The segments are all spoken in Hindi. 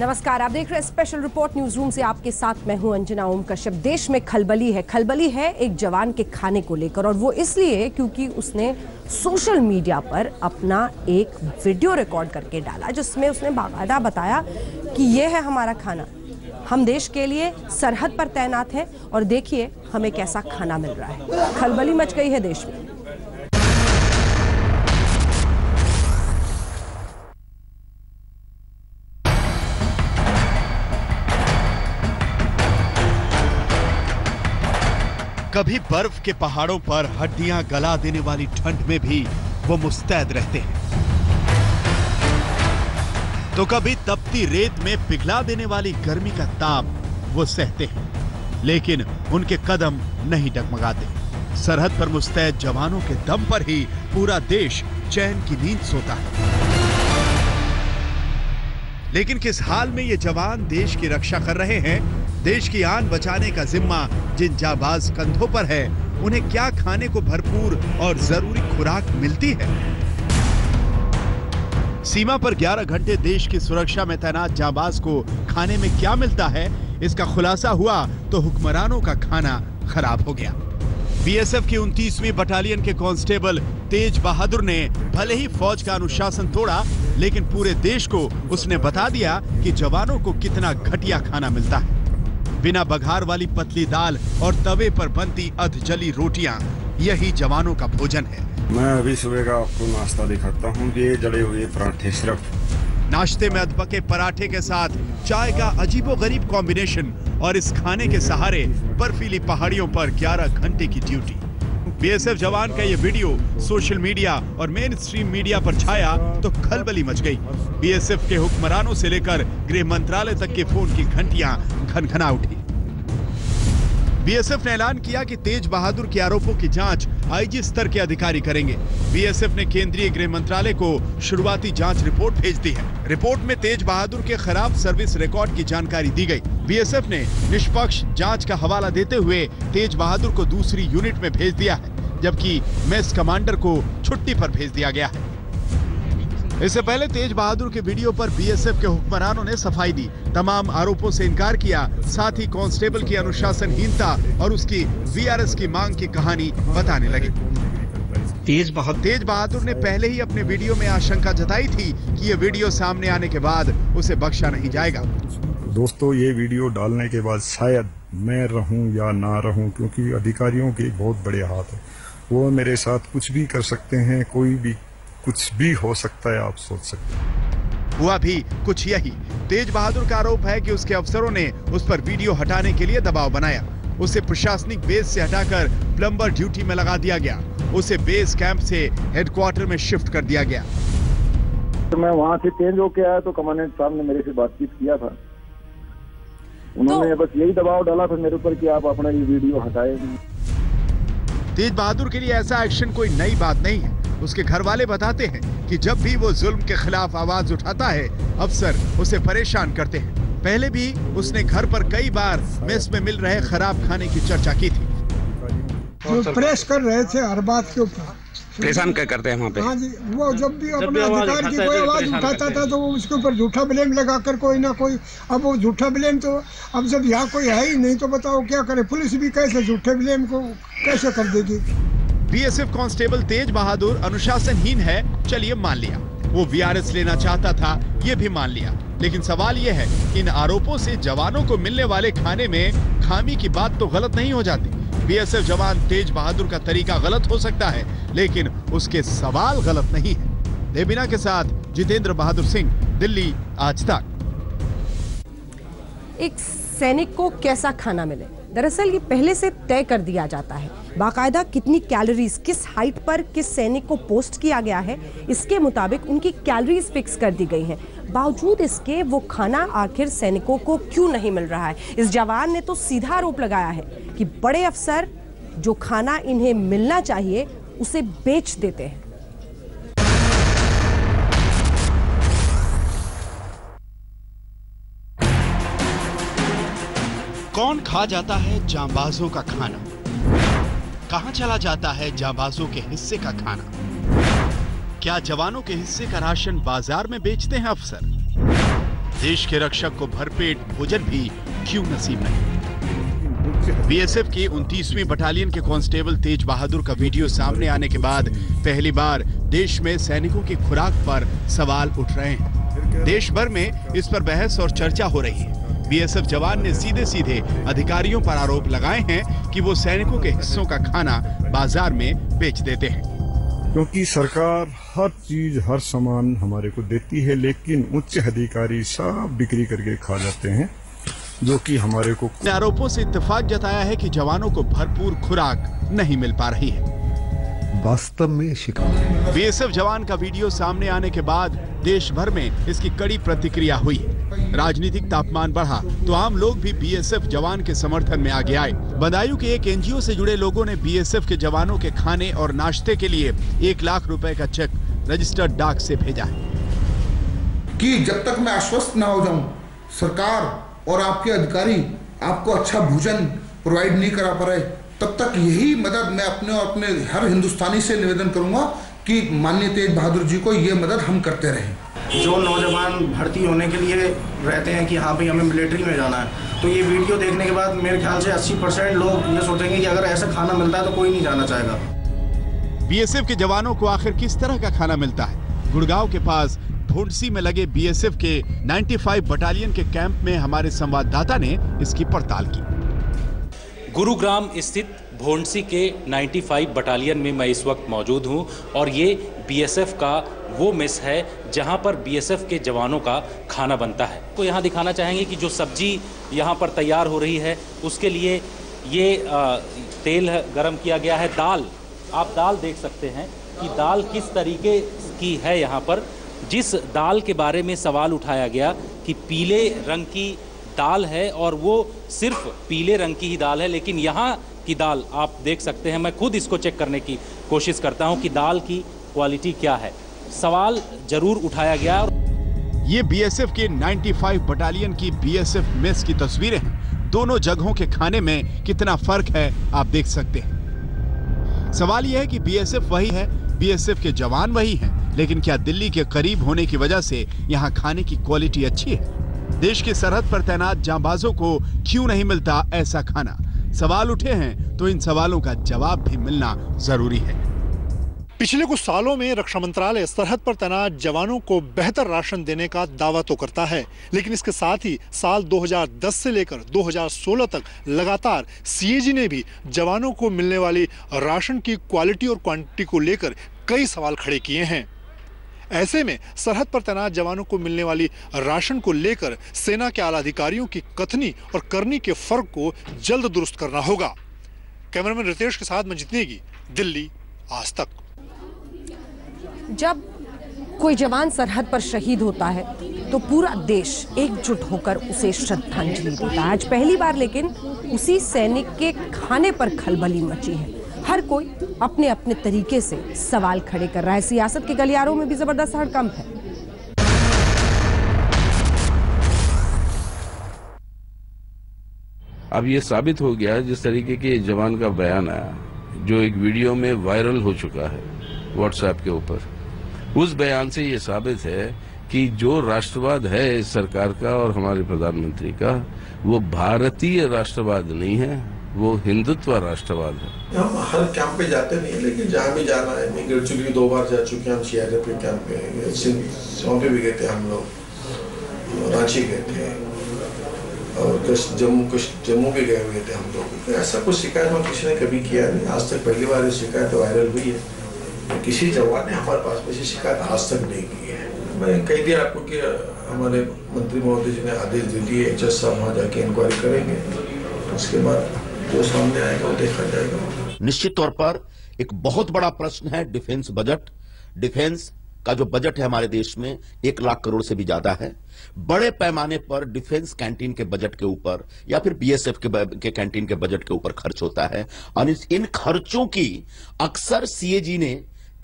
नमस्कार, आप देख रहे हैं स्पेशल रिपोर्ट न्यूज रूम से। आपके साथ मैं हूं अंजना ओम कश्यप। देश में खलबली है एक जवान के खाने को लेकर, और वो इसलिए क्योंकि उसने सोशल मीडिया पर अपना एक वीडियो रिकॉर्ड करके डाला जिसमें उसने बाकायदा बताया कि ये है हमारा खाना, हम देश के लिए सरहद पर तैनात हैं और देखिए हमें कैसा खाना मिल रहा है। खलबली मच गई है देश में। कभी बर्फ के पहाड़ों पर हड्डियां गला देने वाली ठंड में भी वो मुस्तैद रहते हैं, तो कभी तपती रेत में पिघला देने वाली गर्मी का ताप वो सहते हैं, लेकिन उनके कदम नहीं डगमगाते। सरहद पर मुस्तैद जवानों के दम पर ही पूरा देश चैन की नींद सोता है। लेकिन किस हाल में ये जवान देश की रक्षा कर रहे हैं? देश की आन बचाने का जिम्मा जिन जाबाज कंधों पर है, उन्हें क्या खाने को भरपूर और जरूरी खुराक मिलती है? सीमा पर 11 घंटे देश की सुरक्षा में तैनात जाबाज को खाने में क्या मिलता है, इसका खुलासा हुआ तो हुक्मरानों का खाना खराब हो गया। बीएसएफ की 29वीं बटालियन के कांस्टेबल तेज बहादुर ने भले ही फौज का अनुशासन तोड़ा, लेकिन पूरे देश को उसने बता दिया कि जवानों को कितना घटिया खाना मिलता है। बिना बघार वाली पतली दाल और तवे पर बनती अध जली रोटियां, यही जवानों का भोजन है। मैं अभी सुबह का आपको नाश्ता दिखाता हूँ। ये जड़े हुए पराठे सिर्फ। नाश्ते में अधपके पराठे के साथ चाय का अजीबोगरीब कॉम्बिनेशन, और इस खाने के सहारे बर्फीली पहाड़ियों पर 11 घंटे की ड्यूटी। बीएसएफ जवान का ये वीडियो सोशल मीडिया और मेन स्ट्रीम मीडिया पर छाया तो खलबली मच गई। बीएसएफ के हुक्मरानों से लेकर गृह मंत्रालय तक के फोन की घंटियां खनखना उठी। बीएसएफ ने ऐलान किया कि तेज बहादुर के आरोपों की जांच आईजी स्तर के अधिकारी करेंगे। बीएसएफ ने केंद्रीय गृह मंत्रालय को शुरुआती जांच रिपोर्ट भेज दी है। रिपोर्ट में तेज बहादुर के खराब सर्विस रिकॉर्ड की जानकारी दी गई। बीएसएफ ने निष्पक्ष जांच का हवाला देते हुए तेज बहादुर को दूसरी यूनिट में भेज दिया है, जबकि मेस कमांडर को छुट्टी पर भेज दिया गया है। इससे पहले तेज बहादुर के वीडियो पर बीएसएफ के हुक्मरानों ने सफाई दी, तमाम आरोपों से इनकार किया, साथ ही कांस्टेबल की अनुशासनहीनता और उसकी वीआरएस की मांग की कहानी बताने लगे। तेज बहादुर ने पहले ही अपने वीडियो में आशंका जताई थी कि ये वीडियो सामने आने के बाद उसे बख्शा नहीं जाएगा। दोस्तों, ये वीडियो डालने के बाद शायद मैं रहूं या ना रहूं, क्योंकि अधिकारियों के बहुत बड़े हाथ है। वो मेरे साथ कुछ भी कर सकते हैं, कोई भी कुछ भी हो सकता है, आप सोच सकते हैं। हुआ भी कुछ यही। तेज बहादुर का आरोप है कि उसके अफसरों ने उस पर वीडियो हटाने के लिए दबाव बनाया। उसे प्रशासनिक बेस से हटाकर प्लम्बर ड्यूटी में लगा दिया गया। उसे बेस कैंप से हेडक्वार्टर में शिफ्ट कर दिया गया। तो मैं वहाँ से चेंज होके आया तो कमांडेंट साहब ने मेरे से बातचीत किया था। उन्होंने बस यही दबाव डाला था मेरे ऊपर कि आप अपना ये वीडियो हटाए। तेज बहादुर के लिए ऐसा एक्शन कोई नई बात नहीं है। उसके घर वाले बताते हैं कि जब भी वो जुल्म के खिलाफ आवाज उठाता है, अफसर उसे परेशान करते हैं। पहले भी उसने घर पर कई बार मेस में मिल रहे खराब खाने की चर्चा की थी। जो प्रेस कर रहे थे हर बात के ऊपर, परेशान क्या करते हैं वहाँ पे? हाँ जी, वो जब भी अपने अधिकार की कोई आवाज उठाता था तो वो उसके ऊपर झूठा ब्लेम लगाकर कोई ना कोई, अब वो झूठा ब्लेम तो अब जब यहाँ कोई है ही नहीं तो बताओ क्या करे? पुलिस भी कैसे झूठे ब्लेम को कैसे कर देगी? बीएसएफ कांस्टेबल तेज बहादुर अनुशासनहीन है, चलिए मान लिया। वो वीआरएस लेना चाहता था, ये भी मान लिया। लेकिन सवाल ये है, इन आरोपों से जवानों को मिलने वाले खाने में खामी की बात तो गलत नहीं हो जाती। बीएसएफ जवान तेज बहादुर का तरीका गलत हो सकता है, लेकिन उसके सवाल गलत नहीं है। देबिना के साथ जितेंद्र बहादुर सिंह, दिल्ली, आज तक। एक सैनिक को कैसा खाना मिले, दरअसल ये पहले से तय कर दिया जाता है। बाकायदा कितनी कैलोरीज किस हाइट पर किस सैनिक को पोस्ट किया गया है, इसके मुताबिक उनकी कैलोरीज फिक्स कर दी गई हैं। बावजूद इसके वो खाना आखिर सैनिकों को क्यों नहीं मिल रहा है? इस जवान ने तो सीधा आरोप लगाया है कि बड़े अफसर जो खाना इन्हें मिलना चाहिए उसे बेच देते हैं। कौन खा जाता है जांबाजों का खाना? कहां चला जाता है जांबाजों के हिस्से का खाना? क्या जवानों के हिस्से का राशन बाजार में बेचते हैं अफसर? देश के रक्षक को भरपेट भोजन भी क्यों नसीब नहीं। बीएसएफ की 29वीं बटालियन के कांस्टेबल तेज बहादुर का वीडियो सामने आने के बाद पहली बार देश में सैनिकों की खुराक पर सवाल उठ रहे हैं। देश भर में इस पर बहस और चर्चा हो रही है। बीएसएफ जवान ने सीधे सीधे अधिकारियों पर आरोप लगाए हैं कि वो सैनिकों के हिस्सों का खाना बाजार में बेच देते हैं। क्योंकि सरकार हर चीज हर सामान हमारे को देती है, लेकिन उच्च अधिकारी सब बिक्री करके खा जाते हैं, जो कि हमारे को आरोपों से इत्तेफाक जताया है कि जवानों को भरपूर खुराक नहीं मिल पा रही है। वास्तव में शिकायत। बीएसएफ जवान का वीडियो सामने आने के बाद देश भर में इसकी कड़ी प्रतिक्रिया हुई। राजनीतिक तापमान बढ़ा तो आम लोग भी बीएसएफ जवान के समर्थन में आगे आए। बदायूं के एक एनजीओ से जुड़े लोगों ने बीएसएफ के जवानों के खाने और नाश्ते के लिए 1 लाख रुपए का चेक रजिस्टर्ड डाक से भेजा है कि जब तक मैं आश्वस्त न हो जाऊं, सरकार और आपके अधिकारी आपको अच्छा भोजन प्रोवाइड नहीं करा पा रहे, तब तक यही मदद मैं अपने और अपने हर हिंदुस्तानी से निवेदन करूंगा कि माननीय तेज बहादुर जी को ये मदद हम करते रहें। जो नौजवान भर्ती होने के लिए रहते हैं कि हाँ भाई हमें मिलिट्री में जाना है, तो ये वीडियो देखने के बाद मेरे ख्याल से 80% लोग ये सोचेंगे कि अगर ऐसा खाना मिलता है तो कोई नहीं जाना चाहेगा। बीएसएफ के जवानों को आखिर किस तरह का खाना मिलता है? गुड़गांव के पास भोंडसी में लगे बीएसएफ के 95 बटालियन के कैंप में हमारे संवाददाता ने इसकी पड़ताल की। गुरुग्राम स्थित भोंडसी के 95 बटालियन में मैं इस वक्त मौजूद हूं और ये बीएसएफ का वो मेस है जहां पर बीएसएफ के जवानों का खाना बनता है। तो यहां दिखाना चाहेंगे कि जो सब्जी यहां पर तैयार हो रही है उसके लिए ये तेल गरम किया गया है। दाल, आप दाल देख सकते हैं कि दाल किस तरीके की है। यहाँ पर जिस दाल के बारे में सवाल उठाया गया कि पीले रंग की दाल है और वो सिर्फ पीले रंग की ही दाल है, लेकिन यहाँ की दाल आप देख सकते हैं। मैं खुद इसको चेक करने की कोशिश करता हूँ कि दाल की क्वालिटी क्या है। सवाल जरूर उठाया गया। ये बीएसएफ के 95 बटालियन की बीएसएफ मेस की तस्वीरें हैं। दोनों जगहों के खाने में कितना फर्क है आप देख सकते हैं। सवाल यह है कि बीएसएफ वही है, बीएसएफ के जवान वही हैं, लेकिन क्या दिल्ली के करीब होने की वजह से यहाँ खाने की क्वालिटी अच्छी है? देश की सरहद पर तैनात जांबाजों को क्यों नहीं मिलता ऐसा खाना? सवाल उठे हैं तो इन सवालों का जवाब भी मिलना जरूरी है। पिछले कुछ सालों में रक्षा मंत्रालय सरहद पर तैनात जवानों को बेहतर राशन देने का दावा तो करता है, लेकिन इसके साथ ही साल 2010 से लेकर 2016 तक लगातार सीएजी ने भी जवानों को मिलने वाली राशन की क्वालिटी और क्वांटिटी को लेकर कई सवाल खड़े किए हैं। ऐसे में सरहद पर तैनात जवानों को मिलने वाली राशन को लेकर सेना के आला अधिकारियों की कथनी और करनी के फर्क को जल्द दुरुस्त करना होगा। कैमरामैन रितेश के साथ मंजित नेगी, दिल्ली, आज तक। जब कोई जवान सरहद पर शहीद होता है तो पूरा देश एकजुट होकर उसे श्रद्धांजलि देता है। आज पहली बार लेकिन उसी सैनिक के खाने पर खलबली मची है। हर कोई अपने अपने तरीके से सवाल खड़े कर रहा है। सियासत के गलियारों में भी जबरदस्त हड़कंप है। अब ये साबित हो गया जिस तरीके के जवान का बयान आया, जो एक वीडियो में वायरल हो चुका है व्हाट्सएप के ऊपर, उस बयान से ये साबित है कि जो राष्ट्रवाद है इस सरकार का और हमारे प्रधानमंत्री का, वो भारतीय राष्ट्रवाद नहीं है, वो हिंदुत्व राष्ट्रवाद है। हम हर कैंप पे जाते नहीं, लेकिन जहाँ भी जाना है, मैं गढ़चिरौली 2 बार जा चुके हैं, हम सीआरपीएफ के कैंप पे, वहाँ पे भी गए थे हम लोग, रांची गए थे और जम्मू भी गए हुए थे हम लोग। तो ऐसा कुछ शिकायत में किसी ने कभी किया नहीं, आज तक पहली बार ये शिकायत वायरल हुई है। किसी जवान ने हमारे पास में शिकायत आज तक नहीं की है। मैं कह दिया आपको कि हमारे मंत्री महोदय जी ने आदेश दे दिए, एचएस साहब वहाँ जाके इंक्वायरी करेंगे, उसके बाद जो सामने आएगा वो देखा जाएगा। निश्चित तौर पर एक बहुत बड़ा प्रश्न है डिफेंस बजट। डिफेंस का जो बजट है हमारे देश में 1 लाख करोड़ से भी ज्यादा है। बड़े पैमाने पर डिफेंस कैंटीन के बजट के ऊपर या फिर बीएसएफ के कैंटीन के बजट के ऊपर खर्च होता है और इन खर्चों की अक्सर सीएजी ने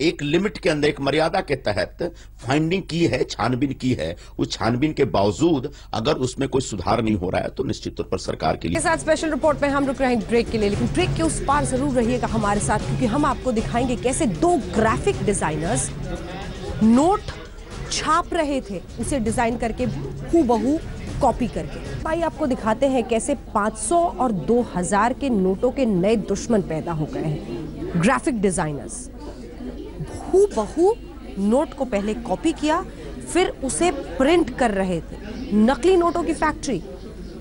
एक लिमिट के अंदर, एक मर्यादा के तहत फाइंडिंग की है, छानबीन की है। उस छानबीन के बावजूद अगर उसमें कोई सुधार नहीं हो रहा है तो निश्चित तौर पर सरकार के लिए। साथ स्पेशल रिपोर्ट में हम रुक रहे हैं ब्रेक के लिए, लेकिन ब्रेक के उस पार जरूर रहिएगा हमारे साथ, क्योंकि हम आपको दिखाएंगे कैसे 2 ग्राफिक डिजाइनर्स नोट छाप रहे थे, उसे डिजाइन करके हूबहू कॉपी करके। भाई आपको दिखाते हैं कैसे 500 और 2000 के नोटों के नए दुश्मन पैदा हो गए हैं। ग्राफिक डिजाइनर्स हूबहू नोट को पहले कॉपी किया, फिर उसे प्रिंट कर रहे थे। नकली नोटों की फैक्ट्री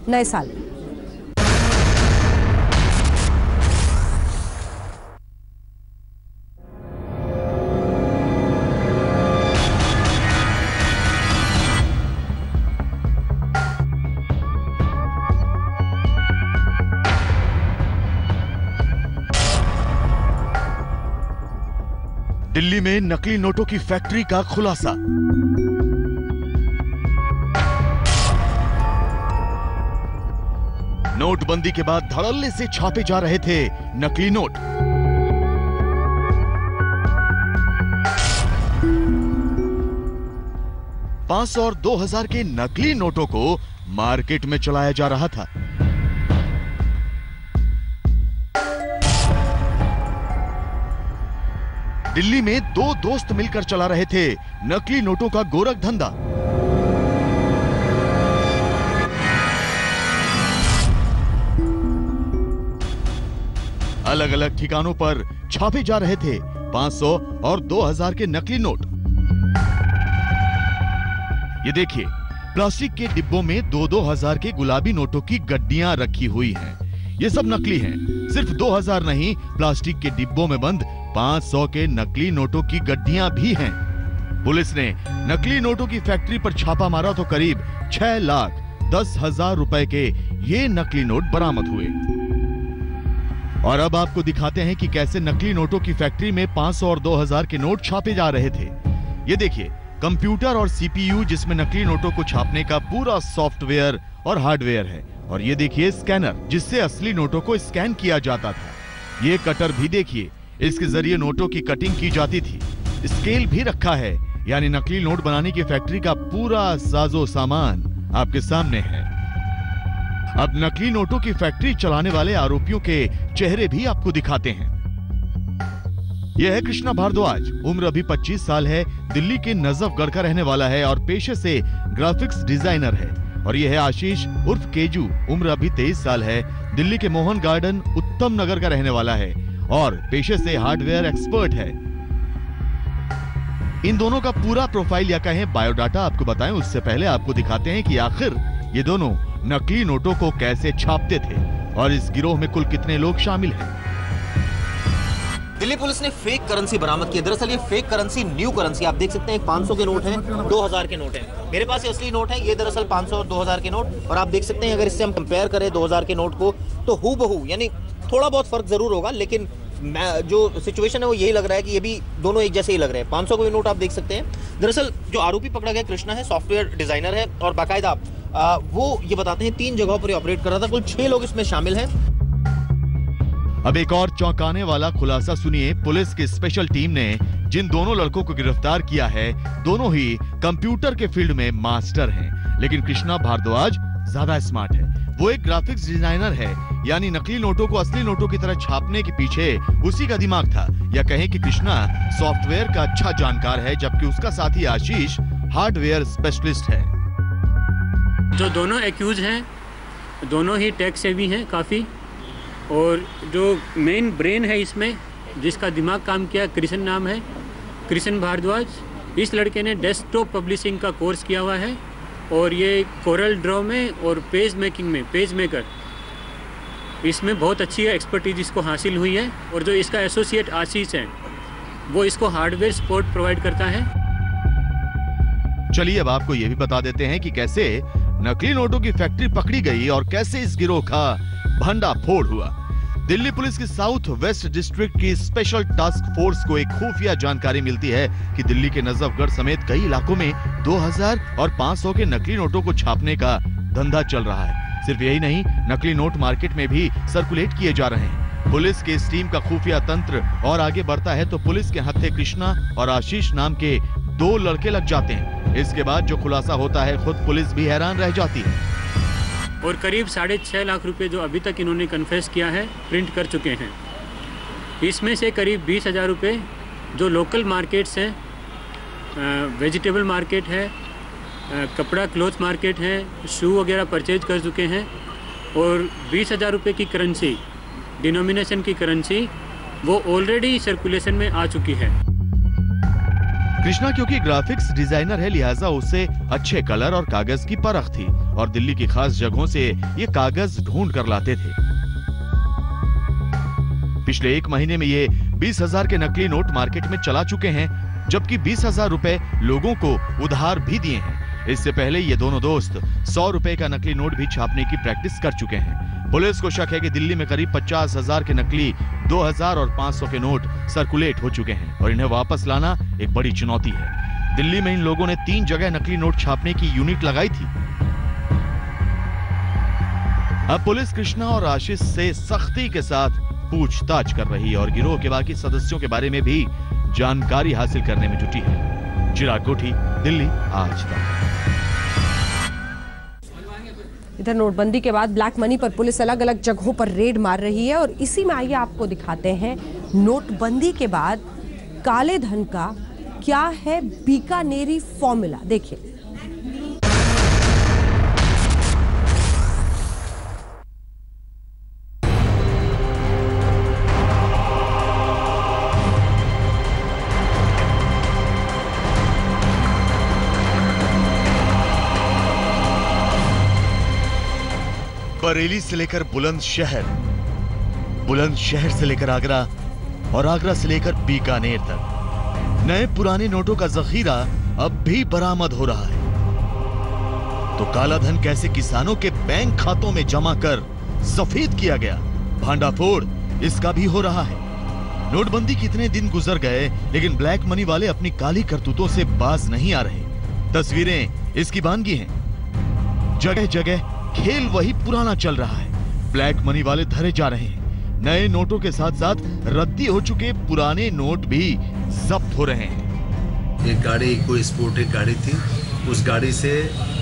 नए साल में। दिल्ली में नकली नोटों की फैक्ट्री का खुलासा। नोटबंदी के बाद धड़ल्ले से छापे जा रहे थे नकली नोट। $500 और 2000 के नकली नोटों को मार्केट में चलाया जा रहा था। दिल्ली में 2 दोस्त मिलकर चला रहे थे नकली नोटों का गोरख धंधा। अलग अलग ठिकानों पर छापे जा रहे थे 500 और 2000 के नकली नोट। ये देखिए, प्लास्टिक के डिब्बों में 2-2000 के गुलाबी नोटों की गड्डियां रखी हुई हैं। ये सब नकली हैं। सिर्फ 2000 नहीं, प्लास्टिक के डिब्बों में बंद 500 के नकली नोटों की गड्डियां भी हैं। पुलिस ने नकली नोटों की फैक्ट्री पर छापा मारा तो करीब 6,10,000 रुपए के ये नकली नोट बरामद हुए। और अब आपको दिखाते हैं कि कैसे नकली नोटों की फैक्ट्री में 500 और 2000 के नोट छापे जा रहे थे। ये देखिए, कंप्यूटर और सीपीयू जिसमें नकली नोटों को छापने का पूरा सॉफ्टवेयर और हार्डवेयर है। और ये देखिए स्कैनर, जिससे असली नोटों को स्कैन किया जाता था। ये कटर भी देखिए, इसके जरिए नोटों की कटिंग की जाती थी। स्केल भी रखा है, यानी नकली नोट बनाने की फैक्ट्री का पूरा साजो सामान आपके सामने है। अब नकली नोटों की फैक्ट्री चलाने वाले आरोपियों के चेहरे भी आपको दिखाते हैं। यह है कृष्णा भारद्वाज, उम्र अभी 25 साल है, दिल्ली के नजफगढ़ का रहने वाला है और पेशे से ग्राफिक्स डिजाइनर है। और यह है आशीष उर्फ केजू, उम्र अभी 23 साल है, दिल्ली के मोहन गार्डन उत्तम नगर का रहने वाला है और पेशे से हार्डवेयर एक्सपर्ट है। इन दोनों का पूरा प्रोफाइल या कहें बायोडाटा आपको बताएं उससे पहले आपको दिखाते हैं कि आखिर ये दोनों नकली नोटों को कैसे छापते थे और इस गिरोह में कुल कितने लोग शामिल हैं। दिल्ली पुलिस ने फेक करेंसी बरामद की। दरअसल ये फेक करेंसी न्यू करेंसी, आप देख सकते हैं 500 के नोट हैं, 2000 के नोट हैं। मेरे पास ये असली नोट है, ये दरअसल 500 और 2000 के नोट। और आप देख सकते हैं अगर इससे हम कंपेयर करें 2000 के नोट को तो हूबहू, यानी थोड़ा बहुत फर्क जरूर होगा, लेकिन जो सिचुएशन है वो यही लग रहा है कि ये भी दोनों एक जैसे ही लग रहे हैं। 500 के नोट आप देख सकते हैं। दरअसल जो आरोपी पकड़ा गया कृष्णा है, सॉफ्टवेयर डिजाइनर है और बाकायदा वो ये बताते हैं 3 जगहों पर ऑपरेट कर रहा था। कुल 6 लोग इसमें शामिल हैं। अब एक और चौंकाने वाला खुलासा सुनिए। पुलिस की स्पेशल टीम ने जिन दोनों लड़कों को गिरफ्तार किया है, दोनों ही कंप्यूटर के फील्ड में मास्टर हैं। लेकिन कृष्णा भारद्वाज ज्यादा स्मार्ट है। वो एक ग्राफिक्स डिजाइनर है, यानी नकली नोटों को असली नोटों की तरह छापने के पीछे उसी का दिमाग था। या कहें कि कृष्णा सॉफ्टवेयर का अच्छा जानकार है, जबकि उसका साथी आशीष हार्डवेयर स्पेशलिस्ट है। जो दोनों एक्यूज हैं, दोनों ही टेक सेवी हैं काफी, और जो मेन ब्रेन है इसमें, जिसका दिमाग काम किया, कृष्ण नाम है, कृष्ण भारद्वाज। इस लड़के ने डेस्कटॉप पब्लिशिंग का कोर्स किया हुआ है और ये कोरल ड्रॉ में और पेज मेकिंग में, पेज मेकर, इसमें बहुत अच्छी एक्सपर्टीज इसको हासिल हुई है। और जो इसका एसोसिएट आशीष है, वो इसको हार्डवेयर सपोर्ट प्रोवाइड करता है। चलिए अब आपको ये भी बता देते हैं कि कैसे नकली नोटों की फैक्ट्री पकड़ी गई और कैसे इस गिरोह का भंडाफोड़ हुआ। दिल्ली पुलिस की साउथ वेस्ट डिस्ट्रिक्ट की स्पेशल टास्क फोर्स को एक खुफिया जानकारी मिलती है कि दिल्ली के नजफगढ़ समेत कई इलाकों में 2000 और 500 के नकली नोटों को छापने का धंधा चल रहा है। सिर्फ यही नहीं, नकली नोट मार्केट में भी सर्कुलेट किए जा रहे हैं। पुलिस के इस टीम का खुफिया तंत्र और आगे बढ़ता है तो पुलिस के हत्थे कृष्णा और आशीष नाम के 2 लड़के लग जाते हैं। इसके बाद जो खुलासा होता है, खुद पुलिस भी हैरान रह जाती है। और करीब 6.5 लाख रुपए जो अभी तक इन्होंने कन्फेस किया है, प्रिंट कर चुके हैं। इसमें से करीब 20,000 रुपये जो लोकल मार्केट्स हैं वेजिटेबल मार्केट है, कपड़ा क्लॉथ मार्केट है, शू वगैरह परचेज कर चुके हैं और 20,000 रुपये की करेंसी, डिनोमिनेशन की करेंसी, वो ऑलरेडी सर्कुलेशन में आ चुकी है। कृष्णा क्योंकि ग्राफिक्स डिजाइनर है, लिहाजा उसे अच्छे कलर और कागज की परख थी और दिल्ली की खास जगहों से ये कागज ढूंढ कर लाते थे। पिछले 1 महीने में ये 20,000 के नकली नोट मार्केट में चला चुके हैं, जबकि 20,000 रुपए लोगों को उधार भी दिए हैं। इससे पहले ये दोनों दोस्त 100 रुपए का नकली नोट भी छापने की प्रैक्टिस कर चुके हैं। पुलिस को शक है कि दिल्ली में करीब 50,000 के नकली 2,000 और 500 के नोट सर्कुलेट हो चुके हैं और इन्हें वापस लाना एक बड़ी चुनौती है। दिल्ली में इन लोगों ने 3 जगह नकली नोट छापने की यूनिट लगाई थी। अब पुलिस कृष्णा और आशीष से सख्ती के साथ पूछताछ कर रही है और गिरोह के बाकी सदस्यों के बारे में भी जानकारी हासिल करने में जुटी है। चिराग कोठी, दिल्ली, आज तक। इधर नोटबंदी के बाद ब्लैक मनी पर पुलिस अलग अलग जगहों पर रेड मार रही है और इसी में आइए आपको दिखाते हैं नोटबंदी के बाद काले धन का क्या है बीकानेरी फॉर्मूला। देखिए, बरेली से लेकर बुलंदशहर, बुलंदशहर से लेकर आगरा और आगरा से लेकर बीकानेर तक नए पुराने नोटों का जखीरा अब भी बरामद हो रहा है। तो काला धन कैसे किसानों के बैंक खातों में जमा कर सफेद किया गया, भांडाफोड़ इसका भी हो रहा है। नोटबंदी कितने दिन गुजर गए लेकिन ब्लैक मनी वाले अपनी काली करतूतों से बाज नहीं आ रहे। तस्वीरें इसकी बानगी हैं। जगह जगह खेल वही पुराना चल रहा है। ब्लैक मनी वाले धरे जा रहे हैं। नए नोटों के साथ साथ रद्दी हो चुके पुराने नोट भी जब्त हो रहे हैं। एक गाड़ी, कोई स्पोर्टेड गाड़ी थी, उस गाड़ी से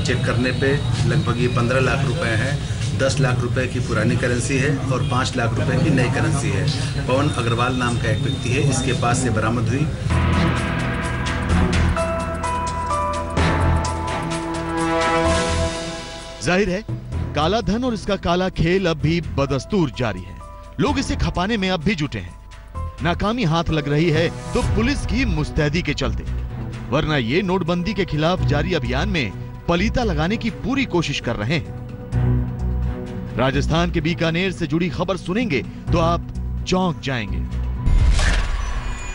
चेक करने पे लगभग ये 15 लाख रुपए है। 10 लाख रुपए की पुरानी करेंसी है और 5 लाख रुपए की नई करेंसी है। पवन अग्रवाल नाम का एक व्यक्ति है, इसके पास से बरामद हुई। जाहिर है काला धन और इसका काला खेल अब भी बदस्तूर जारी है। लोग इसे खपाने में अब भी जुटे हैं। नाकामी हाथ लग रही है तो पुलिस की मुस्तैदी के चलते, वरना ये नोटबंदी के खिलाफ जारी अभियान में पलीता लगाने की पूरी कोशिश कर रहे हैं। राजस्थान के बीकानेर से जुड़ी खबर सुनेंगे तो आप चौंक जाएंगे।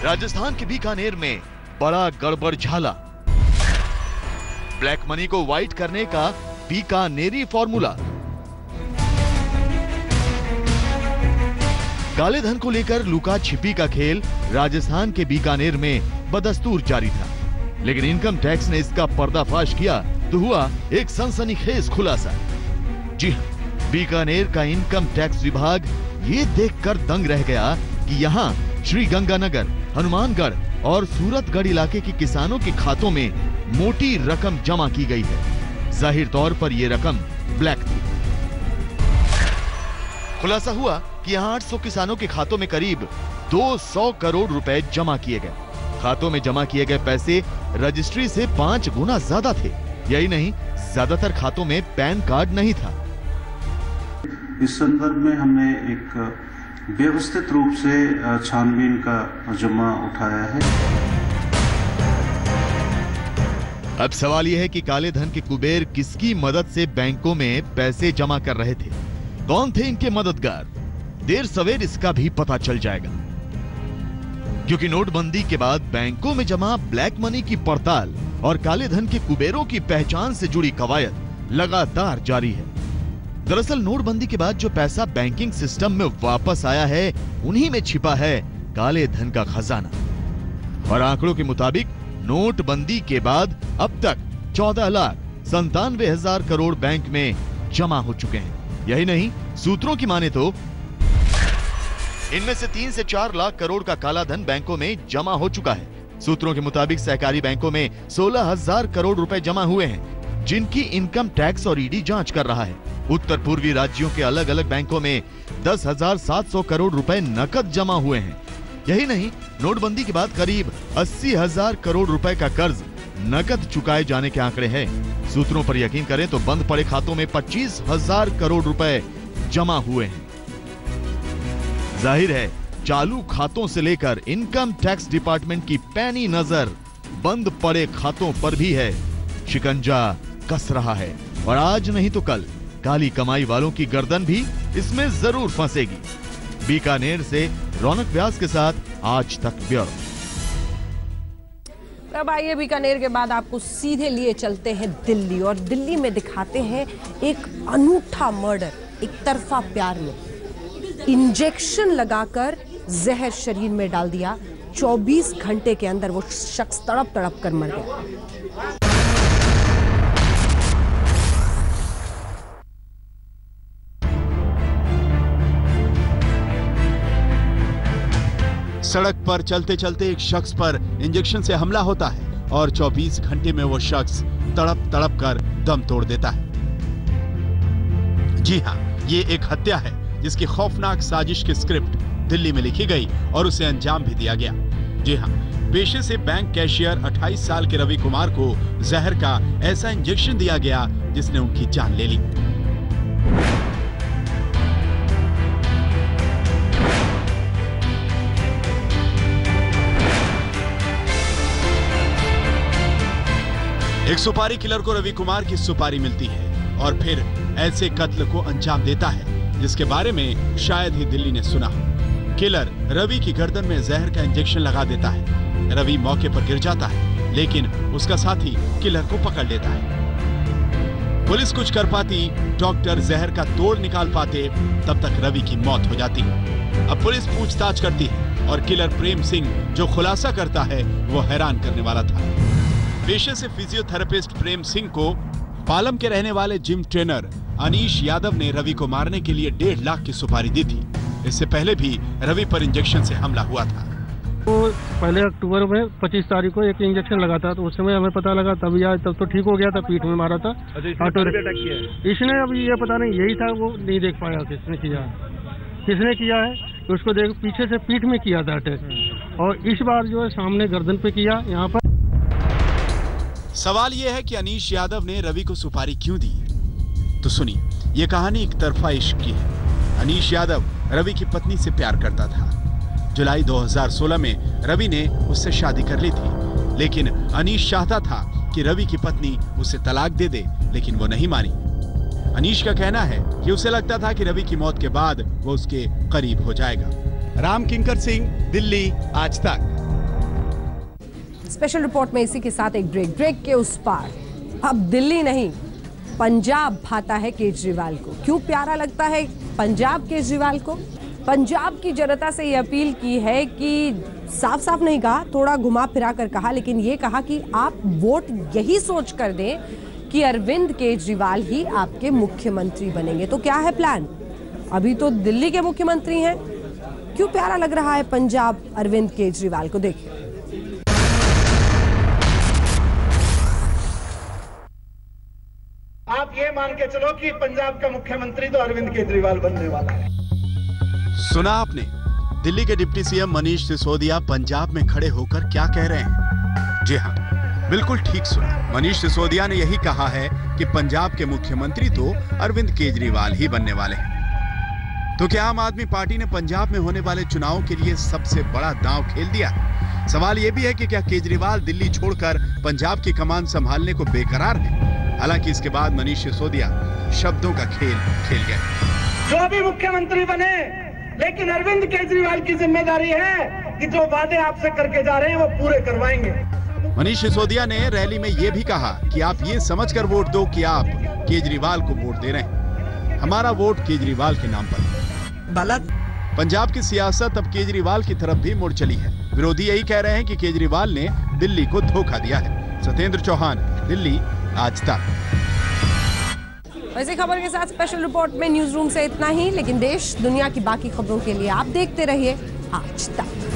राजस्थान के बीकानेर में बड़ा गड़बड़ झाला। ब्लैक मनी को व्हाइट करने का बीकानेरी फॉर्मूला। काले धन को लेकर लुका छिपी का खेल राजस्थान के बीकानेर में बदस्तूर जारी था, लेकिन इनकम टैक्स ने इसका पर्दाफाश किया तो हुआ एक सनसनीखेज खुलासा। जी हां, बीकानेर का इनकम टैक्स विभाग ये देखकर दंग रह गया कि यहां श्री गंगानगर, हनुमानगढ़ और सूरतगढ़ इलाके के किसानों के खातों में मोटी रकम जमा की गई है। जाहिर तौर पर यह रकम ब्लैक थी। खुलासा हुआ कि यहाँ 800 किसानों के खातों में करीब 200 करोड़ रुपए जमा किए गए। खातों में जमा किए गए पैसे रजिस्ट्री से 5 गुना ज्यादा थे। यही नहीं, ज्यादातर खातों में पैन कार्ड नहीं था। इस संदर्भ में हमने एक व्यवस्थित रूप से छानबीन का जिम्मा उठाया है। अब सवाल यह है कि काले धन के कुबेर किसकी मदद से बैंकों में पैसे जमा कर रहे थे, कौन थे इनके मददगार? देर सवेर इसका भी पता चल जाएगा, क्योंकि नोटबंदी के बाद बैंकों में जमा ब्लैक मनी की पड़ताल और काले धन के कुबेरों की पहचान से जुड़ी कवायद लगातार जारी है। दरअसल नोटबंदी के बाद जो पैसा बैंकिंग सिस्टम में वापस आया है, उन्हीं में छिपा है काले धन का खजाना। और आंकड़ों के मुताबिक नोटबंदी के बाद अब तक 14,97,000 करोड़ बैंक में जमा हो चुके हैं। यही नहीं, सूत्रों की माने तो इनमें से 3 से 4 लाख करोड़ का काला धन बैंकों में जमा हो चुका है। सूत्रों के मुताबिक सहकारी बैंकों में 16,000 करोड़ रुपए जमा हुए हैं, जिनकी इनकम टैक्स और ईडी जांच कर रहा है। उत्तर पूर्वी राज्यों के अलग अलग बैंकों में 10,700 करोड़ रुपए नकद जमा हुए हैं। यही नहीं, नोटबंदी के बाद करीब 80,000 करोड़ रुपए का कर्ज नकद चुकाए जाने के आंकड़े हैं। सूत्रों पर यकीन करें तो बंद पड़े खातों में 25,000 करोड़ रुपए जमा हुए हैं। जाहिर है चालू खातों से लेकर इनकम टैक्स डिपार्टमेंट की पैनी नजर बंद पड़े खातों पर भी है। शिकंजा कस रहा है और आज नहीं तो कल काली कमाई वालों की गर्दन भी इसमें जरूर फंसेगी। बीकानेर से रौनक व्यास के साथ आज तक ब्यूरो। अब आइए बीकानेर के बाद आपको सीधे लिए चलते हैं दिल्ली, और दिल्ली में दिखाते हैं एक अनूठा मर्डर। एक तरफा प्यार में इंजेक्शन लगाकर जहर शरीर में डाल दिया। 24 घंटे के अंदर वो शख्स तड़प तड़प कर मर गया। सड़क पर चलते चलते एक शख्स पर इंजेक्शन से हमला होता है और 24 घंटे में वो शख्स तड़प तड़प कर दम तोड़ देता है। जी हां, ये एक हत्या है जिसकी खौफनाक साजिश की स्क्रिप्ट दिल्ली में लिखी गई और उसे अंजाम भी दिया गया। जी हां, पेशे से बैंक कैशियर 28 साल के रवि कुमार को जहर का ऐसा इंजेक्शन दिया गया जिसने उनकी जान ले ली। एक सुपारी किलर को रवि कुमार की सुपारी मिलती है और फिर ऐसे कत्ल को अंजाम देता है जिसके बारे में शायद ही दिल्ली ने सुना। किलर रवि की गर्दन में जहर का इंजेक्शन लगा देता है। रवि मौके पर गिर जाता है लेकिन उसका साथी किलर को पकड़ लेता है। पुलिस कुछ कर पाती, डॉक्टर जहर का तोड़ निकाल पाते, तब तक रवि की मौत हो जाती। अब पुलिस पूछताछ करती है और किलर प्रेम सिंह जो खुलासा करता है वो हैरान करने वाला था। पेशे से फिजियोथेरेपिस्ट प्रेम सिंह को पालम के रहने वाले जिम ट्रेनर अनीश यादव ने रवि को मारने के लिए 1.5 लाख की सुपारी दी थी। इससे पहले भी रवि पर इंजेक्शन से हमला हुआ था। तो पहले अक्टूबर में 25 तारीख को एक इंजेक्शन लगा था, तो उस समय हमें पता लगा, तब तो ठीक हो गया था, पीठ में मारा था। इसने अभी ये पता नहीं, यही था, वो नहीं देख पाया किसने किया है। तो उसको देख पीछे से पीठ में किया था अटैक, और इस बार जो है सामने गर्दन पे किया। यहाँ पर सवाल यह है कि अनीश यादव ने रवि को सुपारी क्यों दी? तो सुनिए, ये कहानी एक तरफा इश्क की है। अनीश यादव रवि की पत्नी से प्यार करता था। जुलाई 2016 में रवि ने उससे शादी कर ली थी, लेकिन अनीश चाहता था कि रवि की पत्नी उसे तलाक दे दे, लेकिन वो नहीं मानी। अनीश का कहना है कि उसे लगता था कि रवि की मौत के बाद वो उसके करीब हो जाएगा। राम किंकर सिंह, दिल्ली, आज तक। स्पेशल रिपोर्ट में इसी के साथ एक ब्रेक के उस पार। अब दिल्ली नहीं, पंजाब भाता है केजरीवाल को। क्यों प्यारा लगता है पंजाब केजरीवाल को? पंजाब की जनता से ये अपील की है कि साफ साफ नहीं कहा, थोड़ा घुमा फिरा कर कहा, लेकिन ये कहा कि आप वोट यही सोच कर दें कि अरविंद केजरीवाल ही आपके मुख्यमंत्री बनेंगे। तो क्या है प्लान? अभी तो दिल्ली के मुख्यमंत्री हैं। क्यों प्यारा लग रहा है पंजाब अरविंद केजरीवाल को? देखिए। आप ये मान के चलो कि पंजाब का मुख्यमंत्री तो अरविंद केजरीवाल बनने वाला है। सुना आपने? दिल्ली के डिप्टी सीएम मनीष सिसोदिया पंजाब में खड़े होकर क्या कह रहे हैं? जी हाँ, बिल्कुल ठीक सुना। मनीष सिसोदिया ने यही कहा है कि पंजाब के मुख्यमंत्री तो अरविंद केजरीवाल ही बनने वाले हैं। तो क्या आम आदमी पार्टी ने पंजाब में होने वाले चुनावों के लिए सबसे बड़ा दांव खेल दिया? सवाल यह भी है कि क्या केजरीवाल दिल्ली छोड़कर पंजाब की कमान संभालने को बेकरार है? हालांकि इसके बाद मनीष सिसोदिया शब्दों का खेल खेल गए। जो भी मुख्यमंत्री बने, लेकिन अरविंद केजरीवाल की जिम्मेदारी है कि जो वादे आपसे करके जा रहे हैं वो पूरे करवाएंगे। मनीष सिसोदिया ने रैली में यह भी कहा कि आप ये समझकर वोट दो कि आप केजरीवाल को वोट दे रहे हैं। हमारा वोट केजरीवाल के नाम पर। गलत। पंजाब की सियासत अब केजरीवाल की तरफ भी मुड़ चली है। विरोधी यही कह रहे हैं कि केजरीवाल ने दिल्ली को धोखा दिया है। सत्येंद्र चौहान, दिल्ली, आज तक। वैसे खबर के साथ स्पेशल रिपोर्ट में न्यूज रूम से इतना ही, लेकिन देश दुनिया की बाकी खबरों के लिए आप देखते रहिए आज तक।